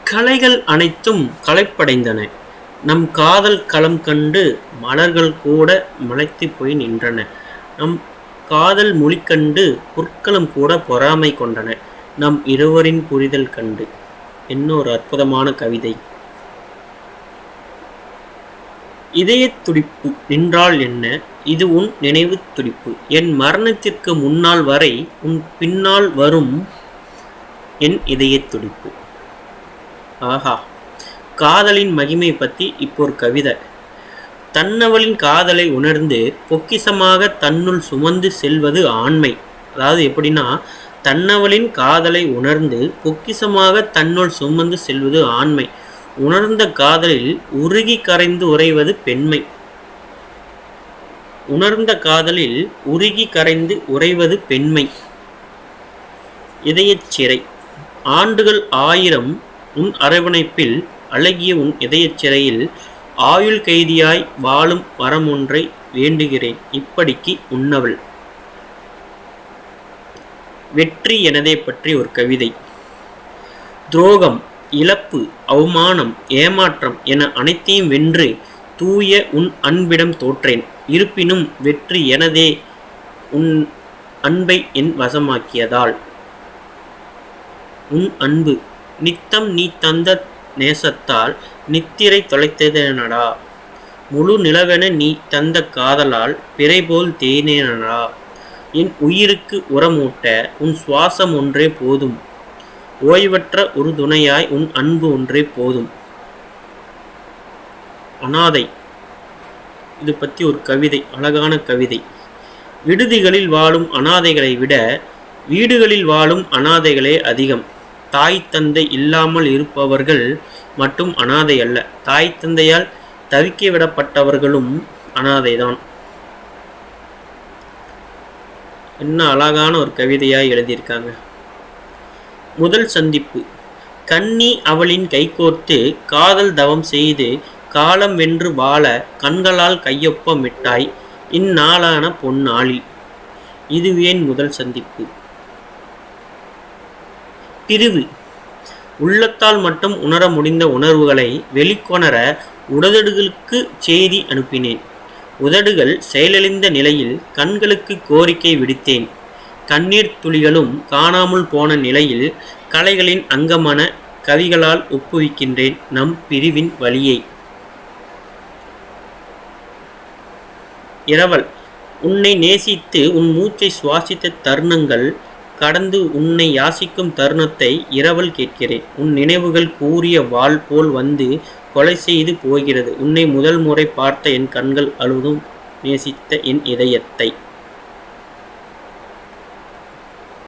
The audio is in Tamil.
கலைகள் அனைத்தும் களைப்படைந்தன. நம் காதல் களம் கண்டு மலர்கள் கூட மலைத்துப் போய் நின்றன. நம் காதல் மொழி கண்டு புற்களும் கூட பொறாமை கொண்டன. நம் இருவரின் புரிதல் கண்டு. என்ன ஒரு அற்புதமான கவிதை! இதயத் துடிப்பு நின்றால் என்ன? இது உன் நினைவுத் துடிப்பு. என் மரணத்திற்கு முன்னால் வரை உன் பின்னால் வரும் என் இதயத் துடிப்பு. ஆஹா! காதலின் மகிமை பற்றி இப்போ ஒரு கவிதை. தன்னவளின் காதலை உணர்ந்து பொக்கிசமாக தன்னுள் சுமந்து செல்வது ஆண்மை. அதாவது எப்படின்னா, தன்னவளின் காதலை உணர்ந்து பொக்கிசமாக தன்னுள் சுமந்து செல்வது ஆண்மை. உணர்ந்த காதலில் உருகி கரைந்து உறைவது பெண்மை. உணர்ந்த காதலில் உருகி கரைந்து உறைவது பெண்மை. இதயச் சிறை. ஆண்டுகள் 1000 உன் அரவணைப்பில் அழகிய உன் இதயச் சிறையில் ஆயுள் கைதியாய் வாழும் வரமொன்றை வேண்டுகிறேன் இப்படிக்கு உன்னவள். வெற்றி எனதே பற்றி ஒரு கவிதை. துரோகம், இழப்பு, அவமானம், ஏமாற்றம் என அனைத்தையும் வென்று தூய உன் அன்பிடம் தோற்றேன். இருப்பினும் வெற்றி எனதே உன் அன்பை என் வசமாக்கியதால். உன் அன்பு நித்தம் நீ தந்த நேசத்தால் நித்திரை தொலைத்ததெனடா. முழு நிலவென நீ தந்த காதலால் பிறைபோல் தேனேனடா. என் உயிருக்கு உரமூட்ட உன் சுவாசம் ஒன்றே போதும். ஓய்வற்ற ஒரு துணையாய் உன் அன்பு ஒன்றே போதும். அனாதை. இது பற்றி ஒரு கவிதை, அழகான கவிதை. விடுதிகளில் வாழும் அனாதைகளை விட வீடுகளில் வாழும் அனாதைகளே அதிகம். தாய் தந்தை இல்லாமல் இருப்பவர்கள் மட்டும் அனாதை அல்ல, தாய் தந்தையால் தவிக்க விடப்பட்டவர்களும் அனாதைதான். என்ன அழகான ஒரு கவிதையாய் எழுதியிருக்காங்க. முதல் சந்திப்பு. கன்னி அவளின் கைகோர்த்து காதல் தவம் செய்து காலம் வென்று வாழ கண்களால் கையொப்பமிட்டாய் இந்நாளான பொன்னாளில். இதுவேன் முதல் சந்திப்பு. பிரிவு. உள்ளத்தால் மட்டும் உணர முடிந்த உணர்வுகளை வெளிக்கொணர உதடுகளுக்கு செய்தி அனுப்பினேன். உதடுகள் செயலிழந்த நிலையில் கண்களுக்கு கோரிக்கை விடுத்தேன். கண்ணீர் துளிகளும் காணாமல் போன நிலையில் கலைகளின் அங்கமான கவிகளால் ஒப்புவிக்கின்றேன் நம் பிரிவின் வழியை. இரவல். உன்னை நேசித்து உன் மூச்சை சுவாசித்த தருணங்கள் கடந்து உன்னை யாசிக்கும் தருணத்தை இரவல் கேட்கிறேன். உன் நினைவுகள் கூறிய வாள் போல் வந்து கொலை செய்து போகிறது. உன்னை முதல் முறை பார்த்த என் கண்கள் அழுதும் நேசித்த என் இதயத்தை.